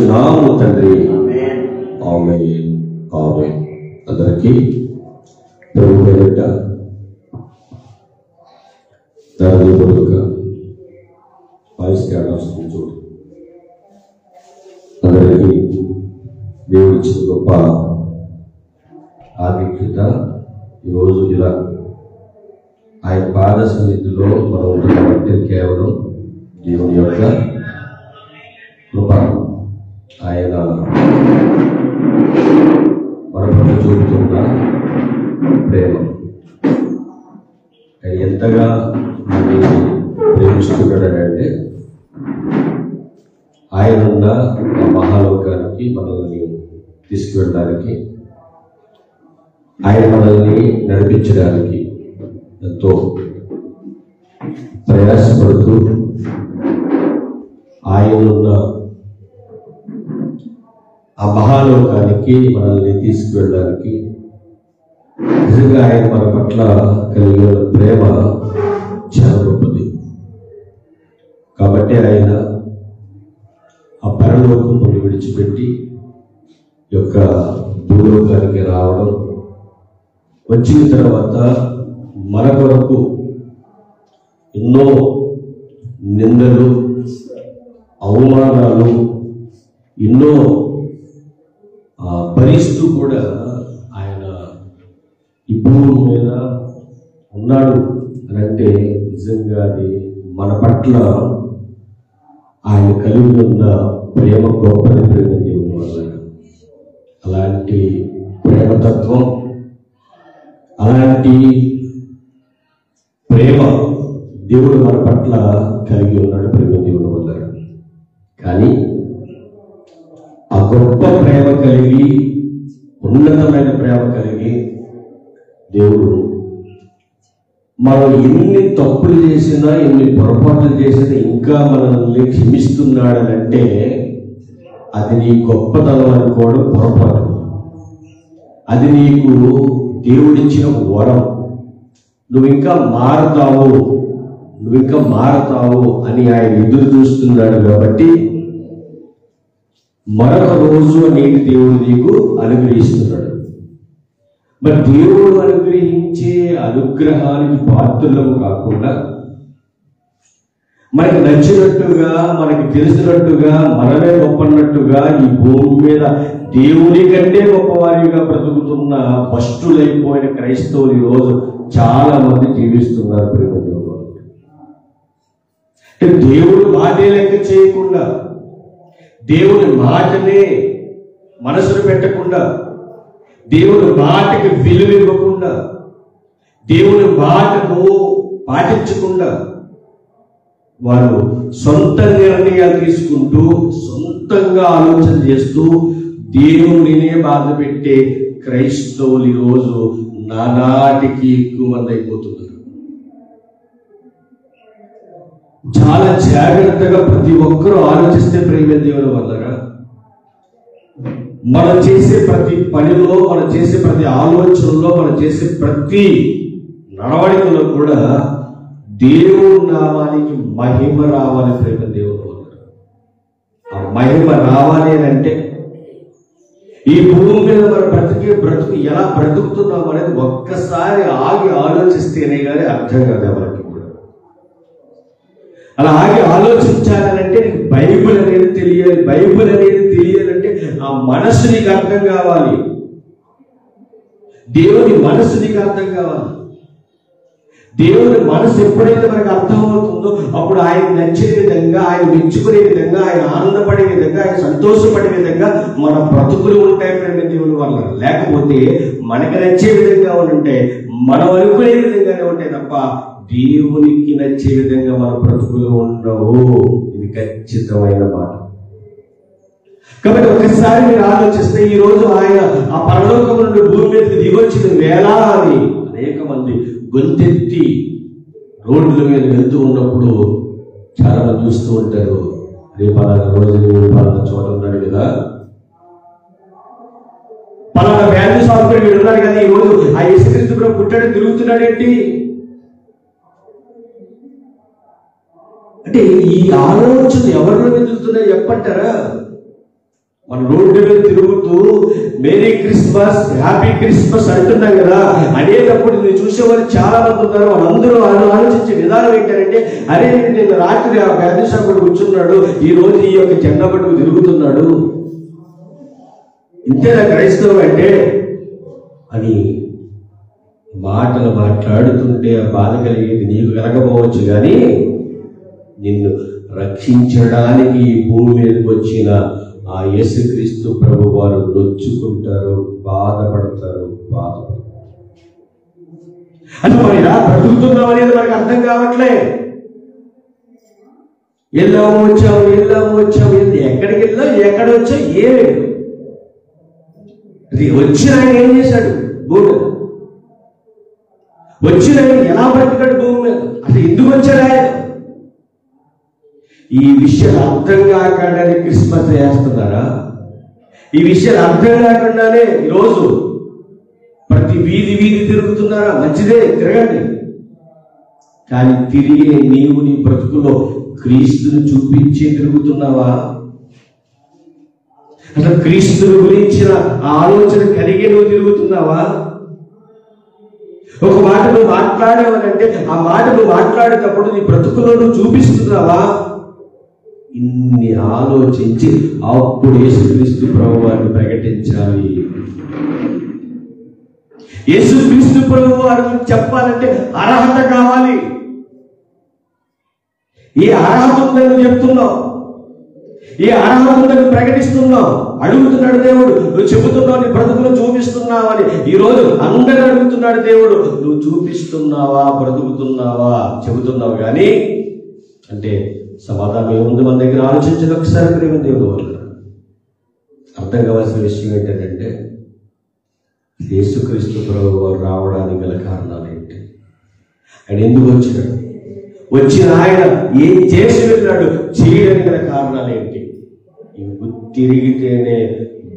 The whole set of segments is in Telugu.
నామము తండ్రి. ఆమేన్ ఆమేన్. అందరికీ ప్రభు పేరిట ధన్యవాదాలు. వాయిస్ వస్తుంది చూడు. అందరికీ దేవుడిచ్చిన గొప్ప ఆధిక్యత ఈరోజు ఇలా ఆయన పాద సన్నిధిలో మనం ఉంటున్నామంటే కేవలం దేవుని యొక్క కృప. ఆయన మన పట్ల చూపుతున్న ప్రేమ, ఆయన ఎంతగా మనల్ని ప్రేమిస్తున్నాడంటే ఆయన ఉన్న ఆ మహాలోకానికి మనల్ని తీసుకువెళ్ళడానికి, ఆయన మనల్ని నడిపించడానికి ఎంతో ప్రయాసపడుతూ ఆయనున్న ఆ మహాలోకానికి మనల్ని తీసుకువెళ్ళడానికి నిజంగా ఆయన మన పట్ల కలిగిన ప్రేమ చాలా గొప్పది. కాబట్టి ఆయన ఆ పరలోకమును విడిచిపెట్టి యొక్క భూలోకానికి రావడం, వచ్చిన తర్వాత మన కొరకు ఎన్నో నిందలు, అవమానాలు ఎన్నో భరిస్తూ కూడా ఆయన ఈ భూమి మీద ఉన్నాడు అని అంటే నిజంగా అది మన పట్ల ఆయన కలిగి ఉన్న ప్రేమ గొప్పది. ప్రేమ దేవుని వల్ల అలాంటి ప్రేమతత్వం, అలాంటి ప్రేమ దేవుడు మన పట్ల కలిగి ఉన్నాడు ప్రేమ దేవుని వల్ల. కానీ ఆ గొప్ప ప్రేమ కలిగి, ఉన్నతమైన ప్రేమ కలిగి దేవుడు మనం ఎన్ని తప్పులు చేసినా, ఎన్ని పొరపాట్లు చేసినా ఇంకా మనల్ని క్షమిస్తున్నాడనంటే అది నీ గొప్పతనం అనుకోవడం పొరపాటు. అది నీకు దేవుడిచ్చిన వరం. నువ్వు ఇంకా మారతావు అని ఆయన ఎదురు చూస్తున్నాడు. కాబట్టి మరొక రోజు అనేది దేవుడు నీకు అనుగ్రహిస్తున్నాడు. మరి దేవుడు అనుగ్రహించే అనుగ్రహానికి పాత్రలము కాకుండా మనకి నచ్చినట్టుగా, మనకి తెలిసినట్టుగా, మనమే గొప్పన్నట్టుగా ఈ భూమి మీద దేవుని కంటే గొప్పవారిగా బ్రతుకుతున్న భ్రష్టులైపోయిన క్రైస్తవులు ఈరోజు చాలా మంది జీవిస్తున్నారు. ప్రేమ దేవుడు అంటే దేవుడు మాటే లెక్క చేయకుండా, దేవుని మాటనే మనసును పెట్టకుండా, దేవుని మాటకి విలువ ఇవ్వకుండా, దేవుని మాటను పాటించకుండా వారు సొంత నిర్ణయాలు తీసుకుంటూ, సొంతంగా ఆలోచన చేస్తూ దేవునినే బాధ పెట్టే క్రైస్తవులు ఈరోజు నానాటికి ఎక్కువ మంది అయిపోతున్నారు. చాలా జాగ్రత్తగా ప్రతి ఒక్కరూ ఆలోచిస్తే ప్రేమ దేవుని వల్లగా మనం చేసే ప్రతి పనిలో, మనం చేసే ప్రతి ఆలోచనలో, మనం చేసే ప్రతి నడవడికలో కూడా దేవుని నామానికి మహిమ రావాలి. ప్రేమ దేవుని వల్ల ఆ మహిమ రావాలి అంటే ఈ భూమి మీద మనం బ్రతుకు ఎలా బ్రతుకుతున్నాం అనేది ఒక్కసారి ఆగి ఆలోచిస్తేనే కానీ అర్థం కాదు ఎవరికి కూడా. అలా ఆగి ఆలోచించాలంటే నీకు బైబిల్ అనేది తెలియాలి. బైబిల్ అనేది తెలియాలంటే ఆ మనసు నీకు అర్థం కావాలి. దేవుని మనసు నీకు అర్థం కావాలి. దేవుని మనసు ఎప్పుడైతే మనకు అర్థమవుతుందో అప్పుడు ఆయన నచ్చే విధంగా, ఆయన మెచ్చుకునే విధంగా, ఆయన ఆనందపడే విధంగా, ఆయన సంతోషపడే విధంగా మన బ్రతుకులు ఉంటాయి ప్రేమ దేవుని వల్ల. లేకపోతే మనకి నచ్చే విధంగా ఉంటే, మనం అనుకునే విధంగానే ఉంటాయి తప్ప దేవునికి నచ్చే విధంగా మన బ్రతుకులు ఉండవు. ఇది ఖచ్చితమైన మాట. కాబట్టి ఒకసారి మీరు ఆలోచిస్తే ఈ రోజు ఆయన ఆ పరలోకం నుండి భూమి మీదకి దిగొచ్చిన వేలాది అనేక మంది గొంతెత్తి రోడ్ల మీద వెళ్తూ ఉన్నప్పుడు చాలా మంది చూస్తూ ఉంటారు. రేపలాగా రోజు పలానా చోట ఉన్నాడు కదా, పలానా వ్యాధి సాగుతాడు ఉన్నాడు కదా, ఈ రోజు ఆ యేసుక్రీస్తు పుట్టాడు తిరుగుతున్నాడేంటి అంటే ఈ ఆలోచన ఎవరిలో మెదులుతున్నాయో చెప్పంటారా? మన రోడ్డు మీద తిరుగుతూ మేరీ క్రిస్మస్, హ్యాపీ క్రిస్మస్ అంటున్నాం కదా, అనేటప్పుడు నేను చూసేవాళ్ళు చాలా మంది ఉన్నారు. వాళ్ళందరూ ఆలోచించే విధానం ఏంటంటే, అరే నేను రాత్రి ఆ పేదశాకుడు కూర్చున్నాడు, ఈ రోజు ఈ యొక్క జెండా పట్టుకు తిరుగుతున్నాడు, ఇంతేనా క్రైస్తవం అంటే అని మాటలు మాట్లాడుతుంటే ఆ బాధ కలిగేది నీకు కలగపోవచ్చు, కానీ నిన్ను రక్షించడానికి ఈ భూమి మీదకి వచ్చిన ఆ యేసుక్రీస్తు ప్రభు వారు నొచ్చుకుంటారు, బాధపడతారు. అంటే మరి ఇలా బ్రతుకుతున్నాం అనేది మనకు అర్థం కావట్లే. వెళ్ళాము వచ్చాము, ఎక్కడికి వెళ్ళాం, ఎక్కడ వచ్చాం, ఏమేమి వచ్చిన ఆయన ఏం చేశాడు భూమి మీద? వచ్చిన ఆయన ఎలా బ్రతికాడు భూమి మీద? అసలు ఎందుకు వచ్చాడు ఆయన? ఈ విషయాలు అర్థం కాకుండానే క్రిస్మస్ చేస్తున్నారా? ఈ విషయాలు అర్థం కాకుండానే ఈరోజు ప్రతి వీధి తిరుగుతున్నారా? మంచిదే, తిరగండి. కానీ తిరిగే నీవు నీ బ్రతుకులో క్రీస్తుని చూపించి తిరుగుతున్నావా? అసలు క్రీస్తుని గురించిన ఆలోచన కలిగి నువ్వు తిరుగుతున్నావా? ఒక మాట నువ్వు మాట్లాడేవనంటే ఆ మాట నువ్వు మాట్లాడేటప్పుడు నీ బ్రతుకులో నువ్వు చూపిస్తున్నావా? ఇన్ని ఆలోచించి అప్పుడు యేసుక్రీస్తు ప్రభువారిని ప్రకటించాలి. యేసుక్రీస్తు ప్రభువారిని చెప్పాలంటే అర్హత కావాలి. ఏ అర్హత ఉందని చెప్తున్నావు, ఏ అర్హత ఉందని ప్రకటిస్తున్నావు? అడుగుతున్నాడు దేవుడు. నువ్వు చెబుతున్నావు, నీ బ్రతుకులు చూపిస్తున్నావు అని. ఈరోజు అందరూ అడుగుతున్నాడు దేవుడు, నువ్వు చూపిస్తున్నావా, బ్రతుకుతున్నావా? చెబుతున్నావు కానీ అంటే సమాధానం ఏముంది మన దగ్గర? ఆలోచించదు ఒకసారి. ప్రేమ దేవుడు వల్ల అర్థం కావాల్సిన విషయం ఏంటంటే, యేసుక్రీస్తు ప్రభు వారు రావడానికి గల కారణాలు ఏంటి? ఆయన ఎందుకు వచ్చినాడు? వచ్చిన ఆయన ఏం చేసి వెళ్ళాడు? చేయడానికి గల కారణాలు ఏంటి? ఇవి తిరిగితేనే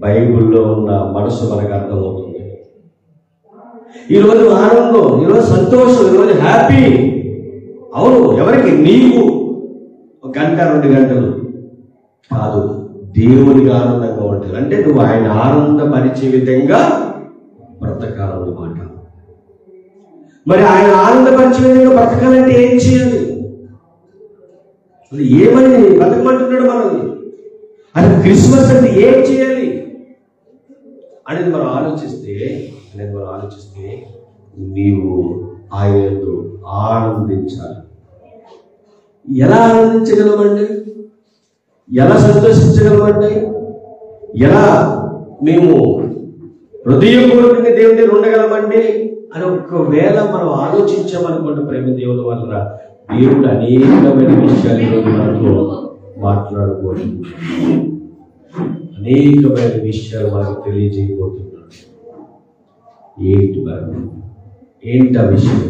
బైబిల్లో ఉన్న మనసు మనకు అర్థమవుతుంది. ఈరోజు ఆనందం, ఈరోజు సంతోషం, ఈరోజు హ్యాపీ. అవును, ఎవరికి? నీకు 1 గంట 2 గంటలు కాదు, దేవునికి ఆనందంగా ఉంటుంది. అంటే నువ్వు ఆయన ఆనందపరిచే విధంగా బ్రతకాలన్నమాట. మరి ఆయన ఆనందపరిచే విధంగా బ్రతకాలంటే ఏం చేయాలి? అది ఏమని బ్రతకమంటున్నాడు మనల్ని? అది క్రిస్మస్ అంటే ఏం చేయాలి అనేది మనం ఆలోచిస్తే నీవు ఆయనతో ఆనందించాలి. ఎలా ఆనందించగలమండి? ఎలా సంతోషించగలమండి? ఎలా మేము హృదయపూర్వకంగా దేవుని దగ్గర ఉండగలమండి అని ఒకవేళ మనం ఆలోచించామనుకోండి, ప్రేమ దేవుని వల్ల దేవుడు అనేకమైన విషయాలు ఈరోజు మనతో మాట్లాడబోతున్నాడు. అనేకమైన విషయాలు మనకు తెలియజేయబోతున్నాడు. ఏంటి ఆ విషయం?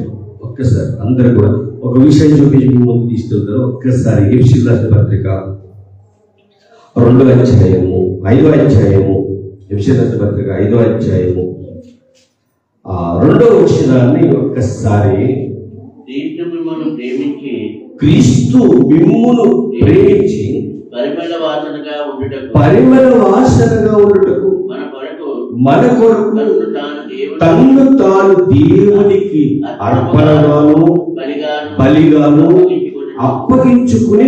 ఒక్కసారి అందరూ కూడా ఒక విషయం చూపించి ముందు తీసుకెళ్తారు. ఒక్కసారి ఎఫెసీయుల రాసిన పత్రిక 2వ అధ్యాయము 5వ అధ్యాయము, ఎఫెసీయుల రాసిన పత్రిక 5వ అధ్యాయము 2వ వచనాన్ని ఒక్కసారి. క్రీస్తు మిమ్మును ప్రేమించి పరిమళ వాసనగా ఉండుటకు మన కొరకు తన్ను తాను దేవునికి అర్పణగాను బలిగాను అప్పగించుకుని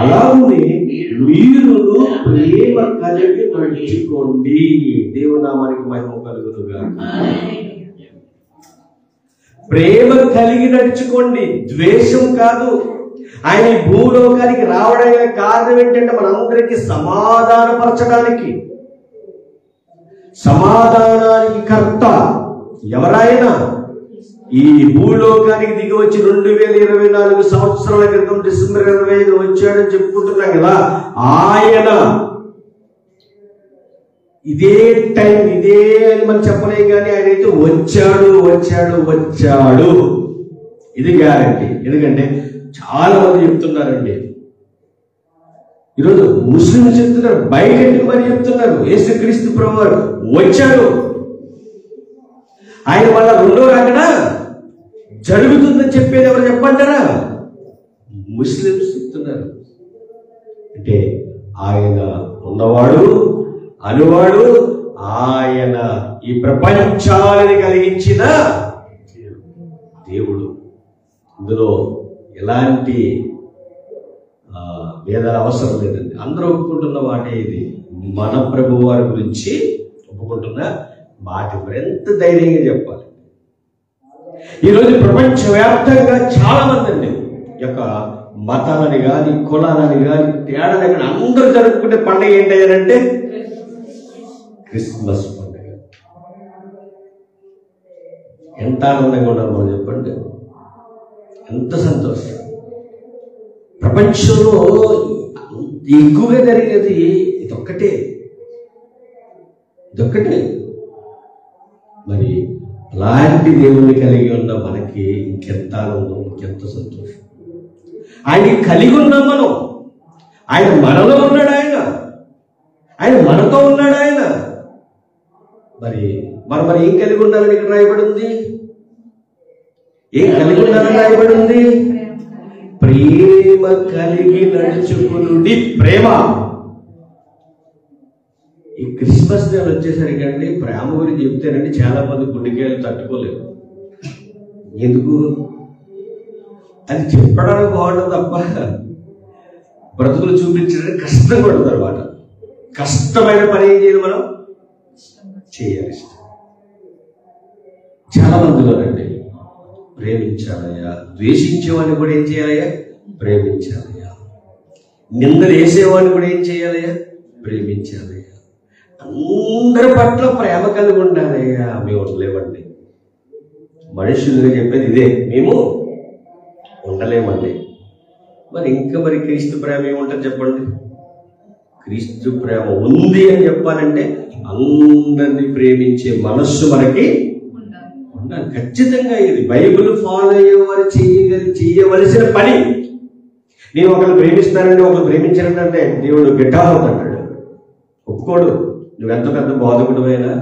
అలాగే మీరు ప్రేమ కలిగి నడుచుకోండి. దేవునామానికి మహిమ కలుగునుగా. ప్రేమ కలిగి నడుచుకోండి, ద్వేషం కాదు. ఆయన భూలోకానికి రావడానికి కారణం ఏంటంటే మనందరికీ సమాధానపరచడానికి. సమాధానానికి కర్త ఎవరైనా ఈ భూలోకానికి దిగి వచ్చి 2024 సంవత్సరాల క్రితం డిసెంబర్ 25 వచ్చాడని చెప్పుకుంటున్నాం కదా. ఆయన ఇదే టైం ఇదే అని మనం చెప్పలేం, కానీ ఆయన అయితే వచ్చాడు. ఇది గ్యారంటీ. ఎందుకంటే చాలా మంది చెప్తున్నారండి ఈరోజు, ముస్లింలు చెప్తున్నారు, బయట మరి చెప్తున్నారు, యేసుక్రీస్తు ప్రభువారు వచ్చాడు, ఆయన మళ్ళా 2వ రాకడ జరుగుతుందని చెప్పేది ఎవరు చెప్పంటారా? ముస్లిమ్స్ చెప్తున్నారు. అంటే ఆయన ఉన్నవాడు అనువాడు, ఆయన ఈ ప్రపంచాలని కలిగించిన దేవుడు. ఇందులో ఎలాంటి వేదాల అవసరం లేదండి. అందరూ ఒప్పుకుంటున్న మాటే ఇది. మన ప్రభు వారి గురించి ఒప్పుకుంటున్న మాట. ఎంత ధైర్యంగా చెప్పాలి. ఈరోజు ప్రపంచవ్యాప్తంగా చాలా మంది అండి యొక్క మతాలని కానీ కులాలని కానీ తేడాలని కానీ అందరూ జరుపుకునే పండుగ ఏంటంటే క్రిస్మస్ పండుగ. ఎంత ఆనందంగా ఉన్నారు మనం చెప్పండి, ఎంత సంతోషం. ప్రపంచంలో ఎక్కువగా జరిగేది ఇదొక్కటే. మరి అలాంటి దేవుణ్ణి కలిగి ఉన్న మనకి ఇంకెంత ఆనందం, ఇంకెంత సంతోషం. ఆయన్ని కలిగి ఉన్నాం మనం. ఆయన మనలో ఉన్నాడు, ఆయన మనతో ఉన్నాడు. ఆయన మరి ఏం కలిగి ఉండాలని ఇక్కడ రాయబడి ఉంది? ఏం కలిగి ఉండాలని రాయబడి ఉంది? ప్రేమ కలిగి నడుచుకునుడి. ప్రేమ. ఈ క్రిస్మస్ నెల వచ్చేసరికండి ప్రేమ గురించి చెప్తేనండి చాలా మంది గుండెకాయలు తట్టుకోలేరు. ఎందుకు? అది చెప్పడానికి బాగుంటుంది తప్ప బ్రతుకులు చూపించడానికి కష్టం పడుతుంది అన్నమాట. కష్టమైన పని ఏం చేయాలి మనం? చేయాలి. చాలా మందిలోనండి ప్రేమించాలయ్యా, ద్వేషించేవాడిని కూడా ఏం చేయాలయ్యా? ప్రేమించాలయ్యా. నిందలు వేసేవాడిని కూడా ఏం చేయాలయ్యా? ప్రేమించాలయ్యా. అందరి పట్ల ప్రేమ కలిగి ఉండాలయ్యా. మేము ఉండలేమండి. మనుషులుగా చెప్పేది ఇదే, మేము ఉండలేమండి. మరి క్రీస్తు ప్రేమ ఏముంటుంది చెప్పండి? క్రీస్తు ప్రేమ ఉంది అని చెప్పాలంటే అందరినీ ప్రేమించే మనస్సు మనకి ఉండాలి. ఖచ్చితంగా ఇది బైబిల్ ఫాలో అయ్యేవారు చేయవలసిన పని. నేను ఒకరిని ప్రేమిస్తానంటే ఒకరు ప్రేమించానంటే దేవుడు గిట్టాలు అంటాడు, ఒప్పుకోడు. నువ్వెంత పెద్ద బోధకుడువైనా,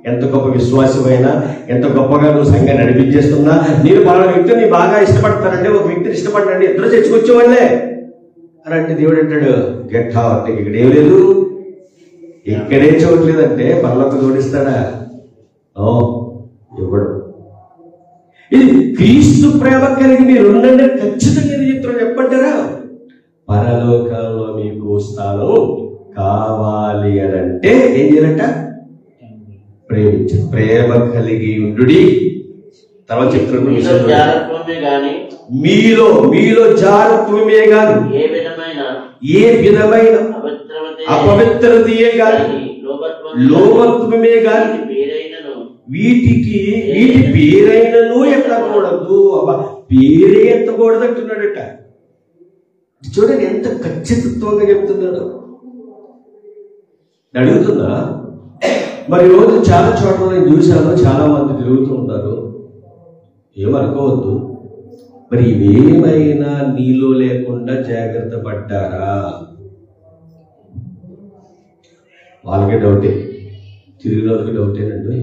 ఎంత గొప్ప విశ్వాసమైనా, ఎంత గొప్పగా నువ్వు సంఘాన్ని నడిపించేస్తున్నా, నేను పలానా వ్యక్తిని బాగా ఇష్టపడతానంటే ఒక వ్యక్తిని ఇష్టపడ్డానంటే ఇద్దరు చర్చకొచ్చేవాళ్ళే అని అంటే దేవుడు అంటాడు గెట్ అవుట్. ఇక్కడ ఏం లేదు, ఇక్కడే చూడలేదంటే పనులకు జోడిస్తాడా? ఇవ్వడు. ఇది క్రీస్తు ప్రేమ కలిగి మీరు ఉండండి. ఖచ్చితంగా ఇది చెప్తారు. చెప్పంటారా? పరలోకంలో మీకు స్థానం కావాలి అని అంటే ఏం చేయాలంట? ప్రేమించండి. ప్రేమ కలిగి ఉండుడి. తర్వాత చెప్తున్న మీలో జారత్వమే గాని ఏ విధమైన అపవిత్రతయే గాని లోభత్వమే గాని వీటి పేరైనను ఎత్తకూడదు. పేరే ఎత్తకూడదు అంటున్నాడట. చూడండి ఎంత ఖచ్చితత్వంగా చెప్తున్నాడు. అడుగుతున్నా, మరి రోజు చాలా చోట్ల నేను చూశాను, చాలా మంది తిరుగుతూ ఉంటారు. ఏమనుకోవద్దు. మరి ఇవేమైనా నీలో లేకుండా జాగ్రత్త పడ్డారా? వాళ్ళకి డౌటే, తిరిగిన వాళ్ళకి డౌటేనండి.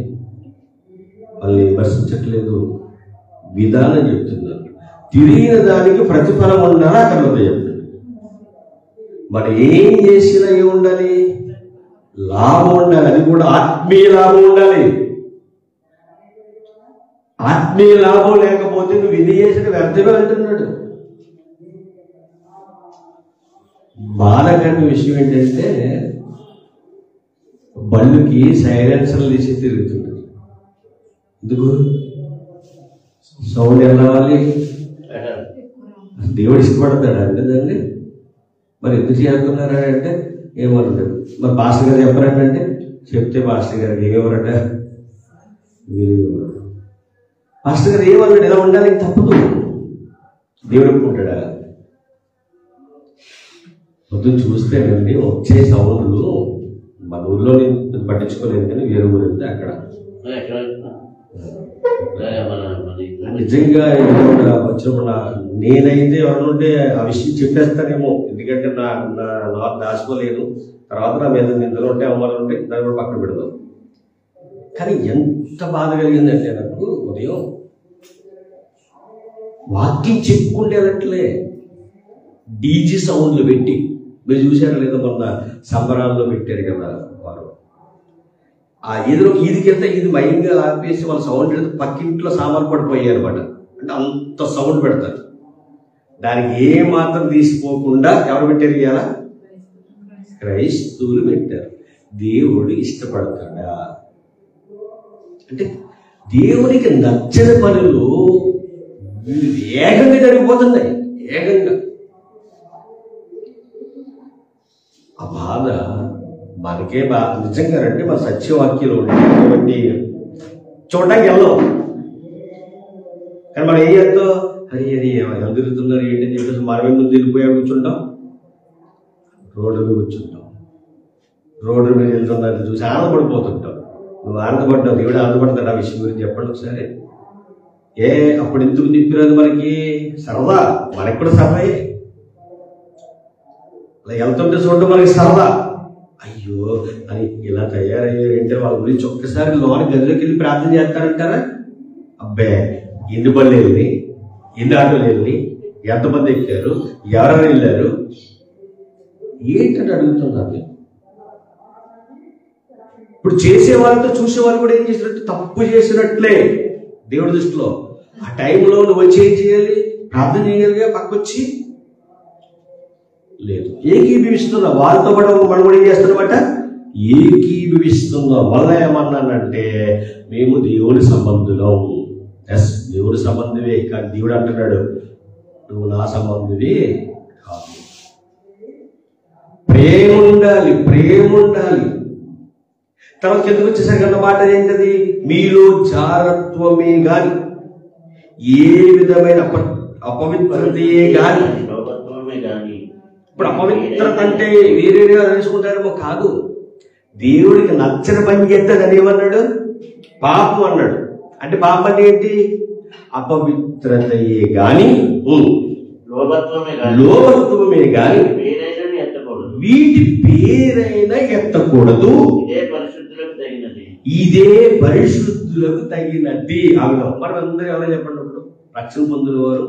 వాళ్ళని విమర్శించట్లేదు, విధానం చెప్తున్నారు. తిరిగిన దానికి ప్రతిఫలం ఉండాలి అక్కడ చెప్తాడు. మరి ఏం చేసినా ఏముండాలి? లాభం ఉండాలి. అది కూడా ఆత్మీయ లాభం ఉండాలి. ఆత్మీయ లాభం లేకపోతే నువ్వు ఇది చేసిన వ్యర్థమే అంటున్నాడు. బాధకరమైన విషయం ఏంటంటే బళ్ళుకి సైలెన్సర్లు తీసి తిరుగుతున్నాడు. ఎందుకు? సౌండ్ ఎలా రావాలి? దేవుడు ఇష్టపడతాడు అంటే దాన్ని. మరి ఎందుకు చేస్తున్నారా అంటే ఏమన్నాడు. మరి పాస్టర్ గారు చెప్పారంటే చెప్తే పాస్టర్ గారికి ఏమేమరట? మీరు పాస్టర్ గారు ఏమన్నాడు? ఎలా ఉండాలి? తప్పదు. దేవుడు ఒప్పుకుంటాడా? పొద్దున్న చూస్తేనండి వచ్చే సౌండ్లు మన ఊర్లో నేను పట్టించుకోలేదు, కానీ వేరే ఊరు వెళ్తే అక్కడ నిజంగా వచ్చినప్పుడు నేనైతే ఎవరుంటే ఆ విషయం చెప్పేస్తానేమో, ఎందుకంటే నాకు దాచుకోలేను. తర్వాత నా మీద నిందలు ఉంటే అవమానాలు ఉంటే దాన్ని కూడా పక్కన పెడదాం. కానీ ఎంత బాధ కలిగిందంటే నాకు ఉదయం వాక్యం చెప్పుకుంటేనట్లే డీజీ సౌండ్లు పెట్టి, మీరు చూసారా లేదా మొన్న సంబరాల్లో పెట్టారు కదా వారు, ఆ ఎదురు ఈదికెళ్తే ఇది మైంగా ఆపేసి వాళ్ళ సౌండ్ పెడితే పక్కింట్లో సామాన్ పడిపోయారు అనమాట. అంటే అంత సౌండ్ పెడతారు. దానికి ఏ మాత్రం తీసిపోకుండా ఎవరు పెట్టారు ఇవాళ? క్రైస్తవులు పెట్టారు. దేవుడు ఇష్టపడతాడా అంటే దేవునికి నచ్చని పనులు ఏకంగా జరిగిపోతున్నాయి. ఏకంగా ఆ బాధ మనకే బాధ నిజంగా. అంటే మన సత్యవాక్యంలో ఉండేటువంటి చూడడానికి వెళ్ళాం, కానీ మనం ఏం చేస్తాం? అది ఎవరు తిరుగుతున్నారు ఏంటి అని చెప్పేసి మనమే ముందు వెళ్ళిపోయా కూర్చుంటాం, రోడ్డు మీద కూర్చుంటాం. రోడ్డు మీద వెళ్తున్నారు చూసి ఆనందపడిపోతుంటాం. నువ్వు ఆనందపడ్డావు, దేవుడు ఆనందపడతాడు. ఆ విషయం గురించి చెప్పండి ఒకసారి. అప్పుడు ఎందుకు నిప్పినది? మనకి సరదా, మనకి కూడా సరదాయే. అలా వెళ్తుంటే చూడడం మనకి సరదా. అయ్యో అని ఇలా తయారయ్యారు ఏంటంటే వాళ్ళ గురించి ఒక్కసారి లోన గదిలోకి వెళ్ళి ప్రార్థన చేస్తారంటారా? అబ్బే ఎన్ని బళ్ళు వెళ్ళి, ఎన్ని ఆటోలు వెళ్ళి, ఎంతమంది ఎక్కారు, ఎవరెవరు వెళ్ళారు ఏంటంటే అడుగుతున్నారు. ఇప్పుడు చేసేవాళ్ళతో చూసేవాళ్ళు కూడా ఏం చేసినట్టు? తప్పు చేసినట్లే దేవుడి దృష్టిలో. ఆ టైంలో నువ్వు వచ్చి ఏం చేయాలి? ప్రార్థన చేయగలిగా పక్కొచ్చి లేదు, ఏకీభవిస్తున్నావు వాళ్ళతో పాటు. మనం కూడా ఏం చేస్తున్నమాట? ఏకీభవిస్తున్నాం. మళ్ళా ఏమన్నానంటే మేము దేవుని సంబంధులం. ఎస్, దేవుడి సంబంధివే, కానీ దేవుడు అంటున్నాడు నువ్వు నా సంబంధివి కాదు. ప్రేమ ఉండాలి, ప్రేమ ఉండాలి. తర్వాత కిందకు వచ్చేసరికి అన్న మాట ఏంటది? మీలో జారత్వమే గాని ఏ విధమైన అపవిత్రతయే గాని. ఇప్పుడు అపవిత్రత అంటే వేరేగా తెలుసుకుంటారేమో కాదు. దేవుడికి నచ్చని పని చేస్తాడని ఏమన్నాడు? పాపం అన్నాడు. అంటే పాపం అంటే ఏంటి? అపవిత్రతయే గాని, లోభత్వమే గాని వీటి పేరైనా ఎత్తకూడదు. ఇదే పరిశుద్ధులకు తగినది. అవును, మనం అందరూ ఎవరో చెప్పండి. ఇప్పుడు రక్షణ పొందిన వారు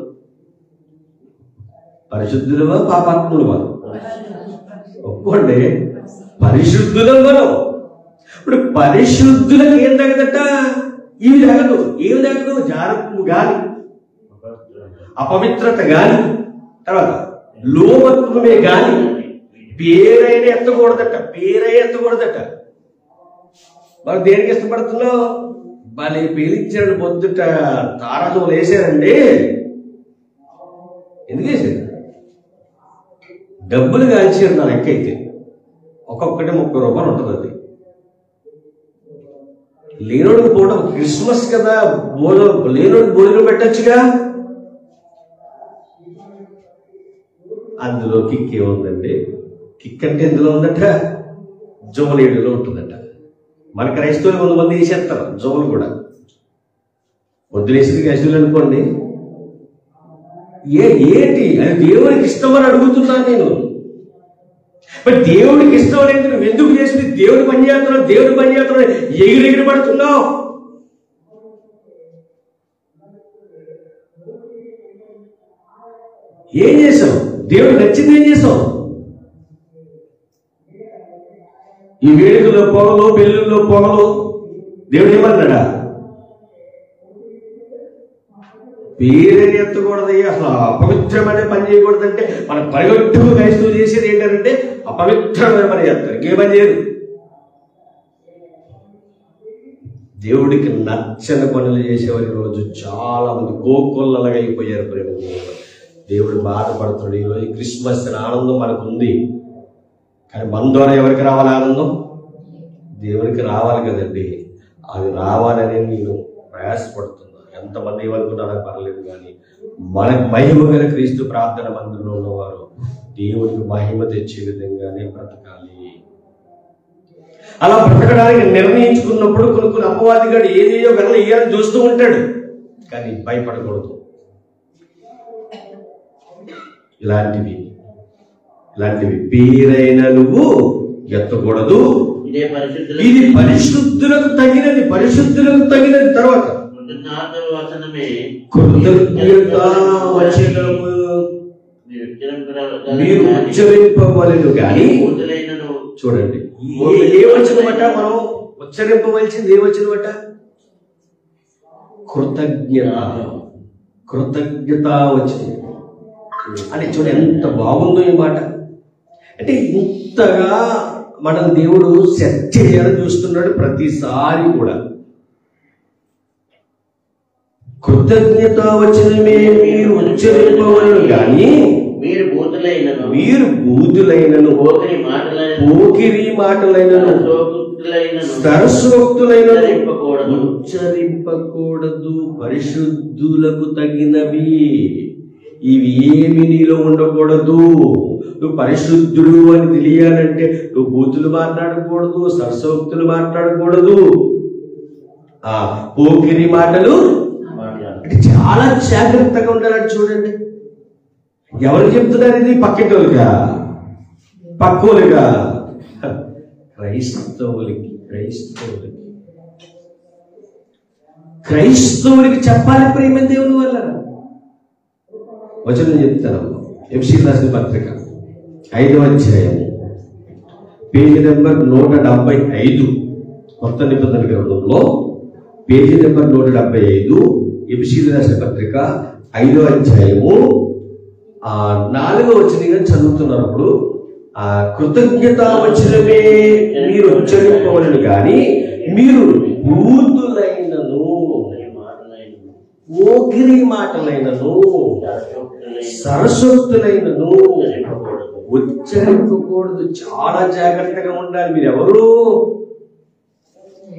పరిశుద్ధులవా పాపాత్ములవా? ఒప్పుకోండి, పరిశుద్ధులం మనం. ఇప్పుడు పరిశుద్ధులకు ఏం తగ్గదట? ఇవి తగదు. ఏమి తగ్గదు? జారత్వం గాని, అపవిత్రత గాని, తర్వాత లోభత్వమే గాని పేరైనా ఎత్తకూడదట. పేరైనా ఎత్తకూడదట. మనం దేనికి ఇష్టపడుతున్నావు? వాళ్ళ పేలిచ్చాడు పొద్దుట తారాజులు వేసారండి. ఎందుకు వేసారు? డబ్బులు కాల్చారు. నా లెక్క అయితే ఒక్కొక్కటి 30 రూపాయలు ఉంటుంది. అది లేనోడికి పోవడం క్రిస్మస్ కదా, లేనోడికి భోజనం పెట్టచ్చుగా. అందులో కిక్ ఏముందండి? కిక్ అంటే ఎందులో ఉందట? జోలేడులో ఉంటుందట. మన క్రైస్తవులు 100 మంది వేసేస్తారు జోలు కూడా. వద్దులేసింది క్రైస్తవులు అనుకోండి. ఏంటి అది దేవుడికి ఇష్టమని అడుగుతున్నాను నేను. మరి దేవుడికి ఇష్టం అనేది నువ్వు ఎందుకు చేసింది? దేవుడి పని చేస్తున్నావు, దేవుడి పని చేస్తున్నావు, ఎగిరి పడుతున్నావు. ఏం చేసావు? దేవుడు నచ్చింది ఏం చేసావు? ఈ వేడుకలో పొగలు, పెళ్ళిళ్ళలో పొగలు దేవుడు ఏమన్నాడా? పేరుని ఎత్తకూడదు. అసలు అపవిత్రమైన పని చేయకూడదంటే మన పరిగెట్టుకు క్రైస్తవులు చేసేది ఏంటంటే అపవిత్రమైన పని చేస్తారు, ఇంకే పని చేయరు. దేవుడికి నచ్చని పనులు చేసేవారి రోజు చాలా మంది కోకొల్లలుగా అయిపోయారు. ప్రేమ దేవుడు బాధపడుతున్నాడు. ఈరోజు క్రిస్మస్ ఆనందం మనకు ఉంది, కానీ మన ద్వారా ఎవరికి రావాలి ఆనందం? దేవునికి రావాలి కదండి. అది రావాలని నేను ప్రయాసపడుతున్నాను. ఎంతమంది ఏమనుకున్నారో పర్లేదు, కానీ మనకు మహిమ గల క్రీస్తు ప్రార్థన మందిరంలో ఉన్నవారు దేవుడికి మహిమ తెచ్చే విధంగానే బ్రతకాలి. అలా బ్రతకడానికి నిర్ణయించుకున్నప్పుడు కొన్ని అపవాదిగాడు ఏదేదో వెళ్ళ ఇయ్యాలని చూస్తూ ఉంటాడు, కానీ భయపడకూడదు. ఇలాంటివి పేరైన నువ్వు ఎత్తకూడదు. ఇది పరిశుద్ధులకు తగినది, పరిశుద్ధులకు తగినది. తర్వాత మీరు ఉచ్చరింపవలెను గాని. చూడండి ఏ వచనమట మనం ఉచ్చరింపవలసింది? ఏ వచనమట? కృతజ్ఞత వచ్చింది అని. చూడండి ఎంత బాగుందో ఈ మాట. అంటే ఇంతగా మనం దేవుడు సెట్ చేయాలని చూస్తున్నాడు ప్రతిసారి కూడా. కృతజ్ఞత వచనమే మీరు ఉచ్చరింపవలెను గాని మీరు బూతులైనను పోకిరి మాటలైనను సరస్వక్తులైనను ఉచ్చరింపకూడదు. పరిశుద్ధులకు తగినవి ఇవి ఏమి నీలో ఉండకూడదు. నువ్వు పరిశుద్ధుడు అని తెలియాలంటే నువ్వు బూతులు మాట్లాడకూడదు, సరస్వక్తులు మాట్లాడకూడదు, పోకిరి మాటలు అంటే చాలా జాగ్రత్తగా ఉండాలని. చూడండి ఎవరు చెప్తున్నారు ఇది? పక్కింటోళ్ళుగా, పక్కోలుగా, క్రైస్తవులకి చెప్పాలి ప్రేమ దేవుని వల్ల. వచనం చెప్తాను. ఎఫెసీయులకు రాసిన పత్రిక 5వ అధ్యాయం పేజీ నెంబర్ 175, కొత్త నిబంధన గ్రంథంలో పేజీ నెంబర్ 175, ఎఫెసీయులకు రాసిన పత్రిక 5వ అధ్యాయము 4వ వచనంగా చదువుతున్నప్పుడు కృతజ్ఞత వచనమే మీరు ఉచ్చరింపవలెను గాని మీరు బూతులైనను పోకిరి మాటలైనను సరస్వక్తులైనను ఉచ్చరింపకూడదు. చాలా జాగ్రత్తగా ఉండాలి. మీరెవరు?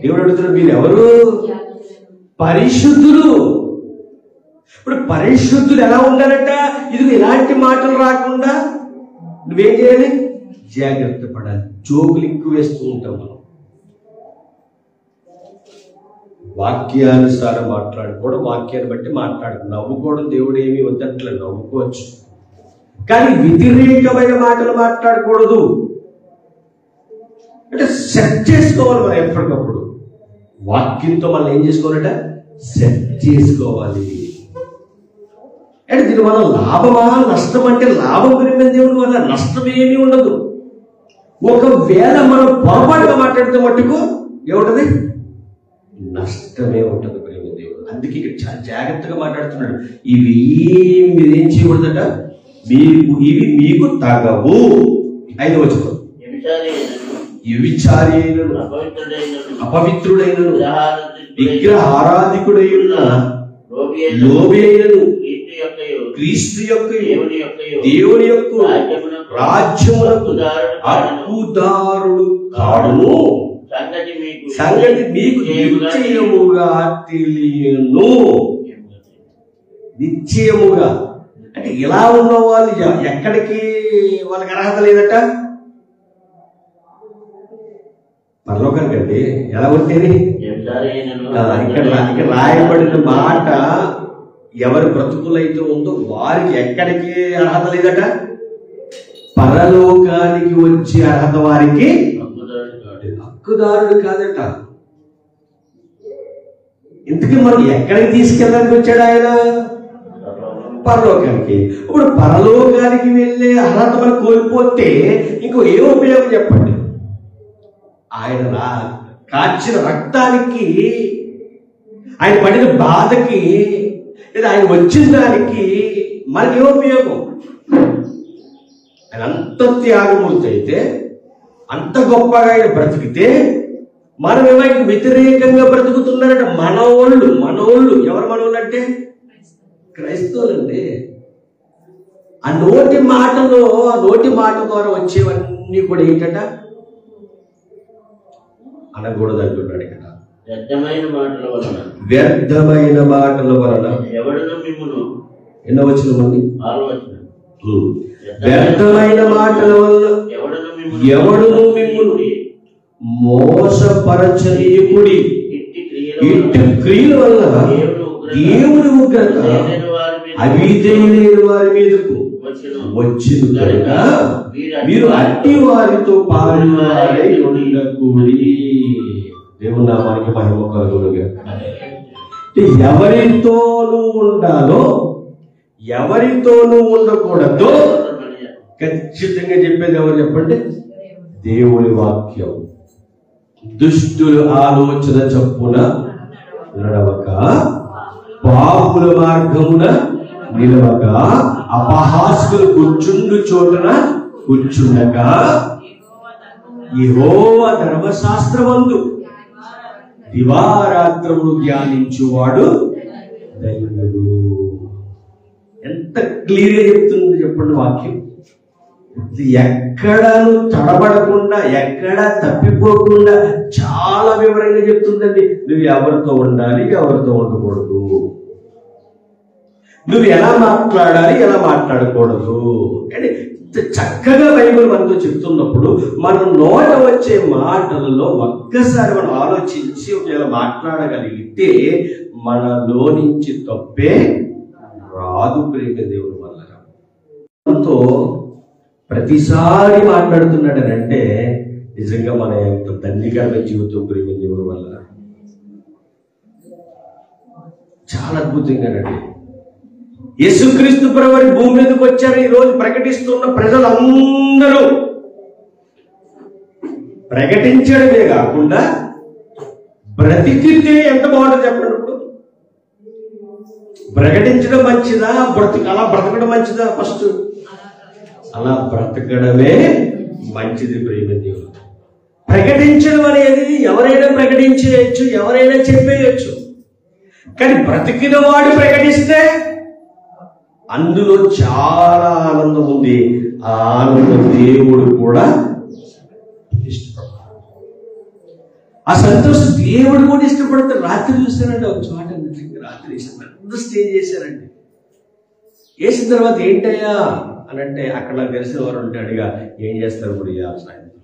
దేవుడు అడుగుతున్నారు, మీరెవరు? పరిశుద్ధులు. ఇప్పుడు పరిశుద్ధులు ఎలా ఉండాలంట? ఇది ఇలాంటి మాటలు రాకుండా నువ్వేం చేయాలి? జాగ్రత్త పడాలి. జోకులు ఎక్కువ వేస్తూ ఉంటాం మనం. వాక్యానుసారం మాట్లాడుకోవడం, వాక్యాన్ని బట్టి మాట్లాడుకోవడం, నవ్వుకోవడం దేవుడు ఏమీ వద్దట్లే, నవ్వుకోవచ్చు. కానీ వ్యతిరేకమైన మాటలు మాట్లాడకూడదు. అంటే సెట్ చేసుకోవాలి మనం ఎప్పటికప్పుడు. వాక్యంతో మనం ఏం చేసుకోవాలట? సెట్ చేసుకోవాలి. అంటే దీని వల్ల లాభమా నష్టం అంటే లాభం పెరిగిన దేవుని వల్ల నష్టం ఏమీ ఉండదు. ఒకవేళ మనం పొరపాటుగా మాట్లాడితే మట్టుకు ఏముంటది? నష్టమే ఉంటుంది ప్రేమ దేవుడు. అందుకే ఇక్కడ చాలా జాగ్రత్తగా మాట్లాడుతున్నాడు. ఇవి మీరేం చేయకూడదట? ఇవి మీకు తగవు. 5వ వచనం, వ్యభిచారియైనను అపవిత్రుడైనను విగ్రహారాధికుడైన లోబి అయినను క్రీస్తు యొక్క దేవుని యొక్క రాజ్యములకు హక్కుదారుడు కాడును సంగతి మీకు నిశ్చయముగా తెలియను. నిశ్చయముగా అంటే ఇలా ఉన్న వాళ్ళు ఎక్కడికి వాళ్ళకి అర్హత లేదట? పరలోకానికి అండి. ఎలా ఉంటేనే ఇక్కడ రాయబడిన మాట ఎవరి బ్రతుకులైతే ఉందో వారికి ఎక్కడికి అర్హత లేదట? పరలోకానికి వచ్చే అర్హత వారికి హక్కుదారుడు కాదట. ఇంతకీ మనం ఎక్కడికి తీసుకెళ్ళడానికి వచ్చాడు ఆయన? పరలోకానికి. ఇప్పుడు పరలోకానికి వెళ్ళే అర్హత మనం కోల్పోతే ఇంకో ఏ ఉపయోగం చెప్పండి? ఆయన కాచిన రక్తానికి, ఆయన పడిన బాధకి, లేదా ఆయన వచ్చిన దానికి మనకి ఏ ఉపయోగం? ఆయన అంత త్యాగమూర్తి అయితే, అంత గొప్పగా ఆయన బ్రతికితే మనం ఏమైనా వ్యతిరేకంగా బ్రతుకుతున్నారంటే మనోళ్ళు ఎవరు మనోళ్ళు అంటే? క్రైస్తవులండి. ఆ నోటి మాట ద్వారా వచ్చేవన్నీ కూడా ఏంటట? అనకూడదు అంటున్నాడు ఇక్కడ. వ్యర్థమైన మాటల వలన ఎన్నో వచనమండి? వ్యర్థమైన మాటల వలన ఎవడును మిమ్మును మోసపరచనీయకుడి. ఇట్టి క్రియల వల్ల దేవుని ఉగ్రత అవిధేయులైన వారి మీదకు వచ్చింది కనుక మీరు అట్టి వారితో పాలువారై ఉండకూడి. దేవుని నామానికి మహిమ కలుగునుగా. ఎవరితోనూ ఉండాలో, ఎవరితోనూ ఉండకూడదో ఖచ్చితంగా చెప్పేది ఎవరు చెప్పండి? దేవుని వాక్యం. దుష్టులు ఆలోచన చొప్పున నడవక, పాపుల మార్గమున నిలవక, అపహాస్యులు కూర్చుండు చోటన కూర్చుండక, యెహోవా ధర్మశాస్త్రమందు దివారాత్రములు ధ్యానించువాడు ధన్యుడు. ఎంత క్లియర్గా చెప్తుంది చెప్పండి వాక్యం. ఎక్కడను తడబడకుండా, ఎక్కడ తప్పిపోకుండా చాలా వివరంగా చెప్తుందండి. నువ్వు ఎవరితో ఉండాలి, ఎవరితో ఉండకూడదు, నువ్వు ఎలా మాట్లాడాలి, ఎలా మాట్లాడకూడదు అని చక్కగా బైబిల్ మనతో చెప్తున్నప్పుడు మన నోట వచ్చే మాటలలో ఒక్కసారి మనం ఆలోచించి ఒకవేళ మాట్లాడగలిగితే మనలో నుంచి తప్పే రాదు. ప్రేమ దేవుడు వల్ల మనతో ప్రతిసారి మాట్లాడుతున్నాడనంటే నిజంగా మన యొక్క ధన్యకరమైన జీవితం ప్రేమ దేవుడు వల్ల చాలా అద్భుతంగానండి. యేసుక్రీస్తు ప్రభువు భూమి మీదకి వచ్చారు. ఈ రోజు ప్రకటిస్తున్న ప్రజలందరూ ప్రకటించడమే కాకుండా బ్రతికితే ఎంత బాగుంటుంది చెప్పండి. ఇప్పుడు ప్రకటించడం మంచిదా, అలా బ్రతకడం మంచిదా? ఫస్ట్ అలా బ్రతకడమే మంచిది ప్రేమ దేవుడు. ప్రకటించడం అనేది ఎవరైనా ప్రకటించేయచ్చు, ఎవరైనా చెప్పేయచ్చు. కానీ బ్రతికిన వాడు ప్రకటిస్తే అందులో చాలా ఆనందం ఉంది. ఆ ఆనందం దేవుడు కూడా ఇష్టపడతాడు. ఆ సంతోషం దేవుడు కూడా ఇష్టపడతాడు. రాత్రి చూస్తానండి ఒక చోట, రాత్రి పెద్ద స్టేజ్ చేశారండి. వేసిన తర్వాత ఏంటయ్యా అని అంటే అక్కడ నాకు తెలిసిన వారు ఉంటాడుగా, ఏం చేస్తారు ఇప్పుడు సాయంత్రం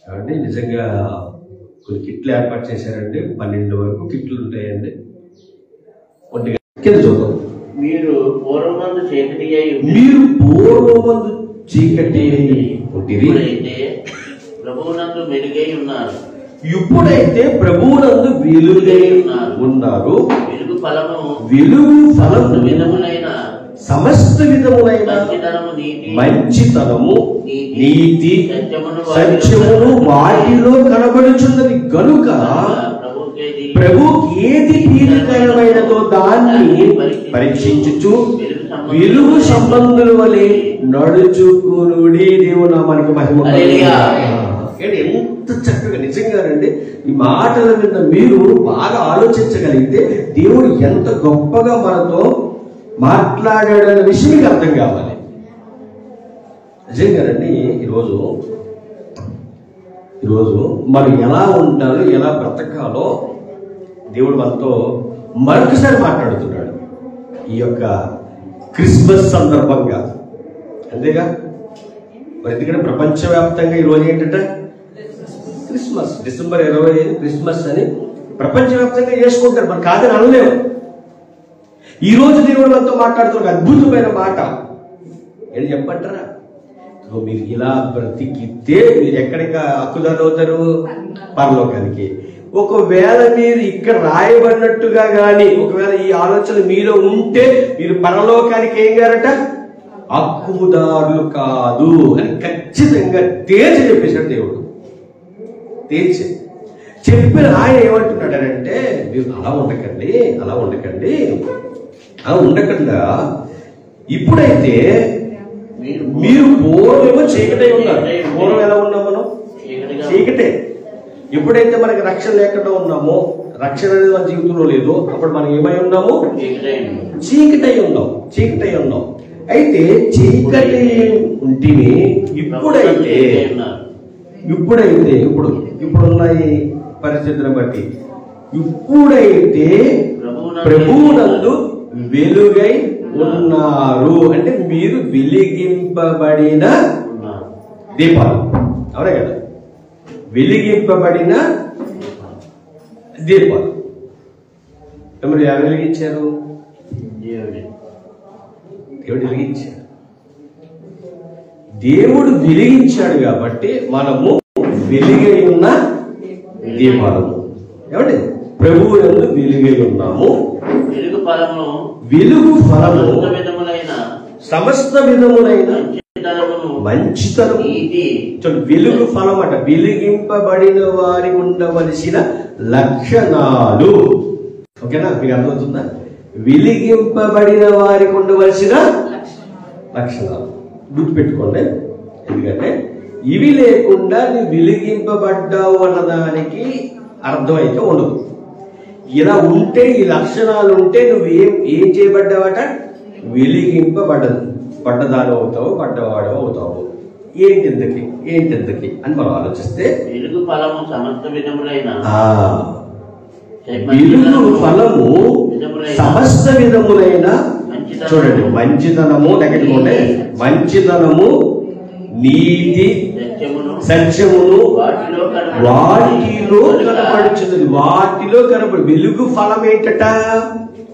కాబట్టి నిజంగా కొన్ని కిట్లు ఏర్పాటు చేశారండి. 12 వరకు కిట్లు ఉంటాయండి. కింద చూద్దాం. మీరు పూర్వమందు చీకటి ప్రభువునందు వెలుగై ఉన్నారు. ఇప్పుడైతే ప్రభువునందు వెలుగై ఉన్నారు. వెలుగు ఫలము విధములైన సమస్త విధములైన మంచితనము, నీతి, సత్యమును వాటిలో కనబడుచున్నది కనుక ప్రభుకి ఏది ప్రీతికరమైనదో దాన్ని పరీక్షించుచు వెలుగు సంబంధుల వలె నడుచుకునుడి. దేవుడు నామానికి మహిమ. ఎంత చక్కగా నిజంగానండి ఈ మాటల మీద మీరు బాగా ఆలోచించగలిగితే దేవుడు ఎంత గొప్పగా మనతో మాట్లాడాడనే విషయం మీకు అర్థం కావాలి. నిజంగానండి ఈరోజు మనం ఎలా ఉండాలో, ఎలా బ్రతకాలో దేవుడు మనతో మరొకసారి మాట్లాడుతున్నాడు ఈ యొక్క క్రిస్మస్ సందర్భంగా. అంతేగా మరి ఎందుకంటే ప్రపంచవ్యాప్తంగా ఈరోజు ఏంటంటే క్రిస్మస్, డిసెంబర్ 25 క్రిస్మస్ అని ప్రపంచవ్యాప్తంగా చేసుకుంటారు. మరి కాదని అనలేము. ఈ రోజు దేవుడు మనతో మాట్లాడుతున్న అద్భుతమైన మాట ఏం చెప్పంటారా? మీరు ఇలా బ్రతికితే మీరు ఎక్కడికి హక్కుదారులు అవుతారు? పరలోకానికి. ఒకవేళ మీరు ఇక్కడ రాయబడినట్టుగా కానీ ఒకవేళ ఈ ఆలోచన మీలో ఉంటే మీరు పరలోకానికి ఏం గారట? హక్కుదారులు కాదు అని ఖచ్చితంగా తేల్చి చెప్పేశాడు దేవుడు. తేల్చి చెప్పిన ఆయన ఏమంటున్నాడంటే మీరు అలా ఉండకండి, అలా ఉండకండి, అలా ఉండకుండా ఇప్పుడైతే మీరు పూర్వమేమో చీకటే ఉన్నారు. పూర్వం ఎలా ఉన్నాం మనం? చీకటే. ఎప్పుడైతే మనకి రక్షణ లేకుండా ఉన్నామో, రక్షణ అనేది మన జీవితంలో లేదు, అప్పుడు మనం ఏమై ఉన్నాము? చీకటై ఉన్నాం. చీకటై ఉన్నాం. అయితే చీకటి ఉంటిని ఇప్పుడున్న ఈ పరిస్థితులను బట్టి ఇప్పుడైతే ప్రభువునందు వెలుగై ఉన్నారు అంటే మీరు వెలిగింపబడిన దీపాలు. అవునే కదా? వెలిగింపబడిన దీపాలు. ఎవరు వెలిగించారు? దేవుడు వెలిగించాడు. దేవుడు వెలిగించాడు కాబట్టి మనము వెలిగై ఉన్న దీపాలము. ఏమండి? ప్రభువు యందు వెలుగై ఉన్నాము. వెలుగు ఫలము సమస్త విధములైన మంచితనం. నీతి. వెలుగు ఫలం అట. వెలిగింపబడిన వారికి ఉండవలసిన లక్షణాలు. ఓకేనా? మీకు అర్థమవుతుందా? వెలిగింపబడిన వారికి ఉండవలసిన లక్షణాలు గుర్తుపెట్టుకోండి. ఎందుకంటే ఇవి లేకుండా నువ్వు వెలిగింపబడ్డావు అన్నదానికి అర్థం అయితే ఉండదు. ఇలా ఉంటే, ఈ లక్షణాలు ఉంటే నువ్వు ఏం చేయబడ్డావట? పడ్డదాని అవుతావు, పడ్డవాడు అవుతావు. ఏంటింతకి అని మనం ఆలోచిస్తే, వెలుగు ఫలము సమస్త విధములైన చూడండి, మంచితనము లెక్కట్టుకుంటే, మంచితనము, నీతి, సత్యమును వాటిలో కనపడుచున్నది. వాటిలో కనపడు. వెలుగు ఫలం ఏంటట?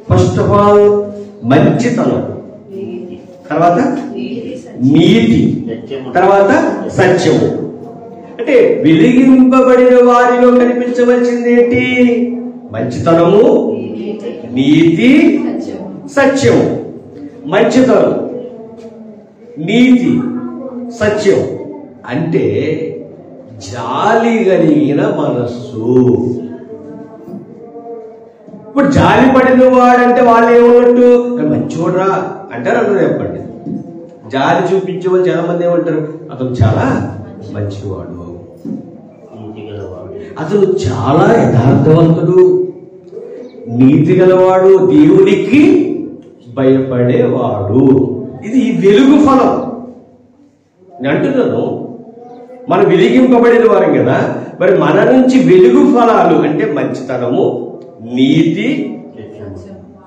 ఫస్ట్ ఆఫ్ ఆల్ మంచితనం, తర్వాత నీతి, తర్వాత సత్యము. అంటే వెలిగింపబడిన వారిలో కనిపించవలసింది ఏంటి? మంచితనము, నీతి, సత్యము. మంచితనం, నీతి, సత్యం అంటే జాలి కలిగిన మనస్సు. ఇప్పుడు జాలి పడిన వాడంటే వాళ్ళు ఏమన్నట్టు? మంచివాడురా అంటారు. అందరూ చెప్పండి. జాలి చూపించే వాళ్ళు చాలా మంది ఏమంటారు? అతను చాలా మంచివాడు, అతను చాలా యథార్థవంతుడు, నీతి గలవాడు, దేవునికి భయపడేవాడు. ఇది వెలుగు ఫలం. నేను అంటున్నాను, మనం వెలిగింపబడిన వారం కదా, మరి మన నుంచి వెలుగు ఫలాలు అంటే మంచితనము, నీతి,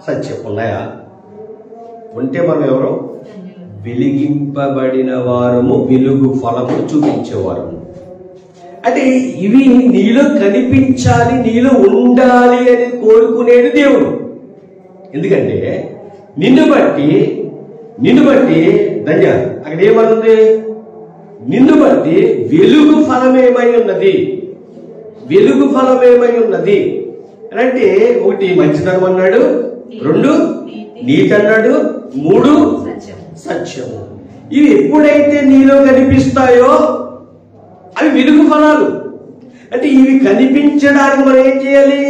సత్యం ఉన్నాయా? ఉంటే మనం ఎవరు? వెలిగింపబడిన వారము, వెలుగు ఫలము చూపించేవారము. అంటే ఇవి నీలో కనిపించాలి, నీలో ఉండాలి అని కోరుకునేది దేవుడు. ఎందుకంటే నిన్ను బట్టి ధన్య అక్కడ ఏమనుంది? నిన్ను బట్టి వెలుగు ఫలమేమై ఉన్నది, వెలుగు ఫలమేమై ఉన్నది అంటే, ఒకటి మంచితనం అన్నాడు, రెండు నీతి అన్నాడు, మూడు సత్యము. ఇవి ఎప్పుడైతే నీలో కనిపిస్తాయో అవి వెలుగు ఫలాలు. అంటే ఇవి కనిపించడానికి మనం ఏం చేయాలి?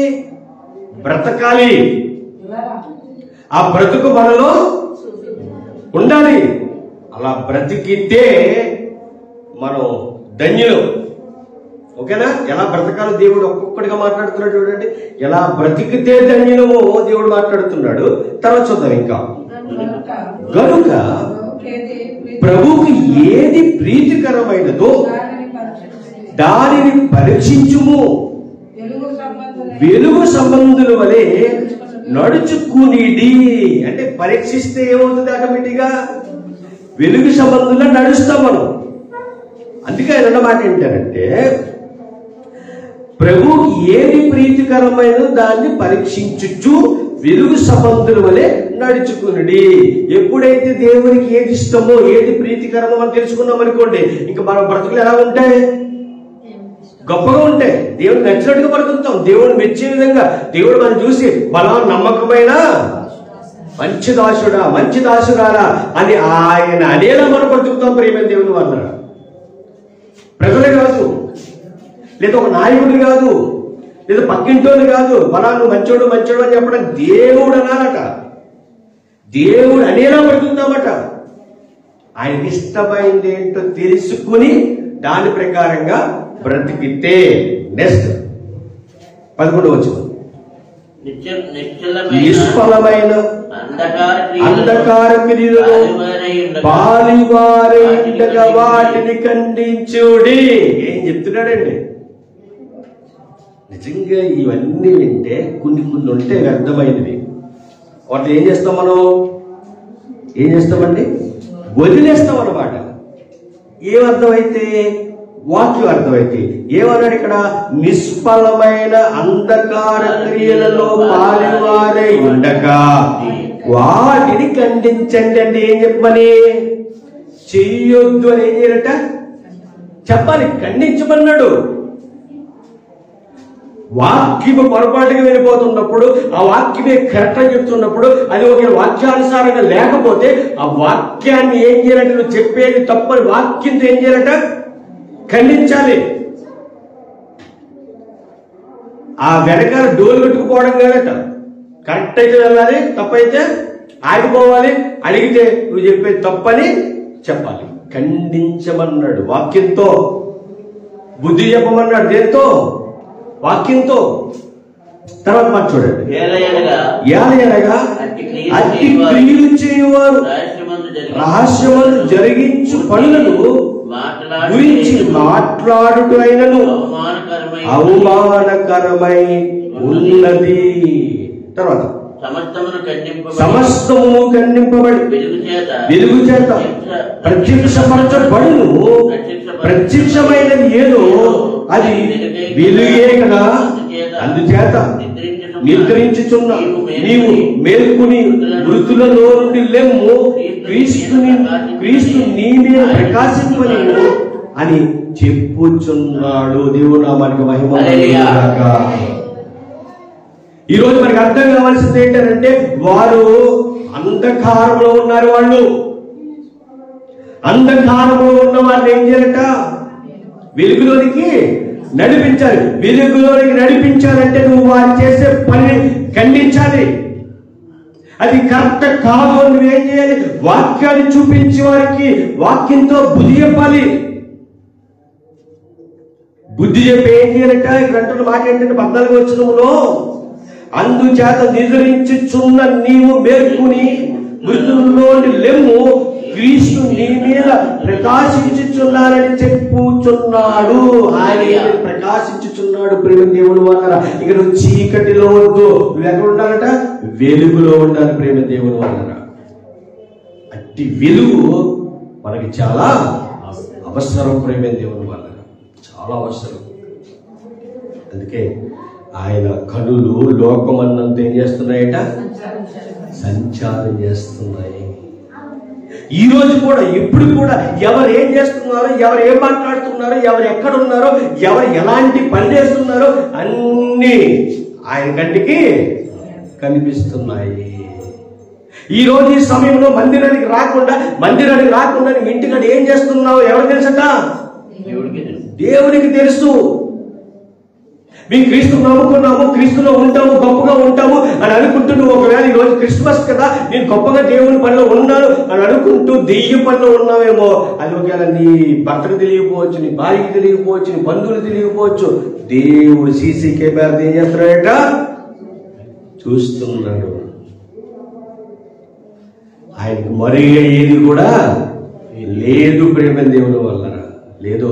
బ్రతకాలి. ఆ బ్రతుకు మనలో ఉండాలి. అలా బ్రతికితే మనం ధన్యులు. ఓకేనా? ఎలా బ్రతకాలో దేవుడు ఒక్కొక్కటిగా మాట్లాడుతున్నాడు. చూడండి, ఎలా బ్రతికితే ధన్యులమో దేవుడు మాట్లాడుతున్నాడు. తర్వాత చూద్దాం. ఇంకా గనుక ప్రభువుకి ఏది ప్రీతికరమైనదో దానిని పరీక్షించుము, వెలుగు సంబంధుల వలె నడుచుకునిడి. అంటే పరీక్షిస్తే ఏమవుతుంది? ఆటోమేటిక్ గా వెలుగు సంబంధుల్లో నడుస్తాం మనం. అందుకే రెండో మాట ఏంటంటే, ప్రభువుకి ఏది ప్రీతికరమైనదో దాన్ని పరీక్షించుచు వెలుగు సంబంధుల వలె నడుచుకునుడి. ఎప్పుడైతే దేవునికి ఏది ఇష్టమో, ఏది ప్రీతికరమో మనం తెలుసుకున్నాం అనుకోండి, ఇంకా మన బ్రతుకులు ఎలా ఉంటాయి? గొప్పగా ఉంటాయి. దేవుడు నచ్చినట్టుగా బ్రతుకుతాం. దేవుడు మెచ్చే విధంగా, దేవుడు మనం చూసి బలా నమ్మకమైన మంచి దాసుడా, మంచి దాసురాలా అని ఆయన అనేలా మనం బ్రతుకుతాం. ప్రియమైన దేవుని వల్ల ప్రజలే కాదు, లేదా ఒక నాయకుడు కాదు, లేదా పక్కింటోళ్ళు కాదు, బలా నువ్వు మంచోడు మంచోడు అని చెప్పడం దేవుడు అనాలట. దేవుడు అనేలా బ్రతుకుతామట. ఆయనకి ఇష్టమైంది ఏంటో తెలుసుకుని దాని ప్రకారంగా బ్రతికితే. నెక్స్ట్ 11వ వచనం, నిష్ఫలమైన అంధకార క్రియలలో పాలివారైండగా వాటిని ఖండించుడి. ఏం చెప్తున్నాడండి? నిజంగా ఇవన్నీ వింటే కొన్ని ఉంటే వ్యర్థమైనవి. వాటిని ఏం చేస్తాం మనం? ఏం చేస్తామండి? వదిలేస్తాం అన్నమాట. ఏమర్థమైతే? వాక్యం అర్థమైతే. ఏమన్నాడు ఇక్కడ? నిష్ఫలమైన అంధకార క్రియలలో పాలివారై ఉండగా వాటిని ఖండించండి. అంటే ఏం చెప్పమని? చెయ్యొద్దు అని ఏం చేయాలట? చెప్పాలి. ఖండించమన్నాడు. వాక్యము పొరపాటుగా వెళ్ళిపోతున్నప్పుడు, ఆ వాక్యమే కరెక్ట్ అని చెప్తున్నప్పుడు, అది ఒక వాక్యానుసారంగా లేకపోతే ఆ వాక్యాన్ని ఏం చేయాలంటే నువ్వు చెప్పేది తప్పని వాక్యంతో ఏం చేయాలట? ఖండించాలి. ఆ వెనకాల డోలు పెట్టుకుపోవడం కాదట. కరెక్ట్ అయితే వెళ్ళాలి, తప్పైతే ఆగిపోవాలి. అడిగితే నువ్వు చెప్పేది తప్పని చెప్పాలి. ఖండించమన్నాడు వాక్యంతో, బుద్ధి చెప్పమన్నాడు దేంతో? వాక్యంతో. తర్వాత మాట చూడండి. ఏలయనగా అట్టి క్రియలు చేయువారు రహస్యమందు జరిగించు పనులను గురించి మాట్లాడుటైనను అవమానకరమై ఉన్నది. తర్వాత సమస్తము ఖండింపబడి వెలుగు చేత ప్రత్యక్షపరచబడును. ప్రత్యక్షమైనది ఏదో అది వెలుగే కదా. అందుచేత నిద్రించుచున్న నీవు మేల్కొని మృతులలో నుండి లెమ్ము, క్రీస్తు నీ మీద ప్రకాశింపలేము అని చెప్పుచున్నాడు. దేవుడు నామానికి మహిమ కలుగుగాక. ఈ రోజు మనకి అర్థం కావాల్సింది ఏంటంటే, వారు అంధకారంలో ఉన్నారు. వాళ్ళు అంధకారంలో ఉన్న వాళ్ళు ఏం చేయాలట? వెలుగులోనికి నడిపించాలి. వెలుగులోనికి నడిపించాలంటే నువ్వు వారు చేసే పని ఖండించాలి. అది కరెక్ట్ కాదు అని నువ్వేం చేయాలి? వాక్యాన్ని చూపించి వారికి వాక్యంతో బుద్ధి చెప్పాలి. బుద్ధి చెప్పి ఏం చేయాలట? ఇక్కడ అంటున్న మాట ఏంటంటే 14వ వచనంలో, అందుచేత నిద్రించుచున్న నీవు మేల్కొని మృతుల్లోని లెమ్ము, క్రీస్తు నీ మీద ప్రకాశించుచున్నాడని చెప్పుచున్నాడు. ఆయన ప్రకాశించుచున్నాడు. ప్రేమ దేవుడు వల్ల ఇక నువ్వు చీకటిలో వద్దు, నువ్వు ఎక్కడ ఉండాలట? వెలుగులో ఉండాలి. ప్రేమ దేవుడు వల్ల అట్టి వెలుగు మనకి చాలా అవసరం. ప్రేమ దేవుడు వల్ల చాలా అవసరం. అందుకే ఆయన కనులు లోకమన్నంత ఏం చేస్తున్నాయట? సంచారం చేస్తున్నాయి. ఈ రోజు కూడా, ఇప్పుడు కూడా ఎవరు ఏం చేస్తున్నారో, ఎవరు ఏం మాట్లాడుతున్నారో, ఎవరు ఎక్కడ ఉన్నారో, ఎవరు ఎలాంటి పని చేస్తున్నారో అన్నీ ఆయన కంటికి కనిపిస్తున్నాయి. ఈ రోజు ఈ సమయంలో మందిరానికి రాకుండా నీ ఇంటికాడ ఏం చేస్తున్నావు ఎవరు తెలుసట? దేవునికి తెలుసు. మేము క్రీస్తు నమ్ముకున్నాము, క్రీస్తులో ఉంటాము, గొప్పగా ఉంటాము అని అనుకుంటూ నువ్వు ఒకవేళ ఈ రోజు క్రిస్మస్ కదా, నేను గొప్పగా దేవుని పనిలో ఉన్నాను అని అనుకుంటూ దెయ్య పనిలో ఉన్నావేమో. అది ఒకవేళ నీ భర్తకు తెలియకపోవచ్చు, నీ భార్యకి తెలియకపోవచ్చు, నీ బంధువులు తెలియకపోవచ్చు. దేవుడు సీసీ కెమెరా ఏం చేస్తున్నాడట? చూస్తున్నాడు. ఆయనకు మరిగా ఏది కూడా లేదు. ప్రేమ దేవుని వల్ల లేదు.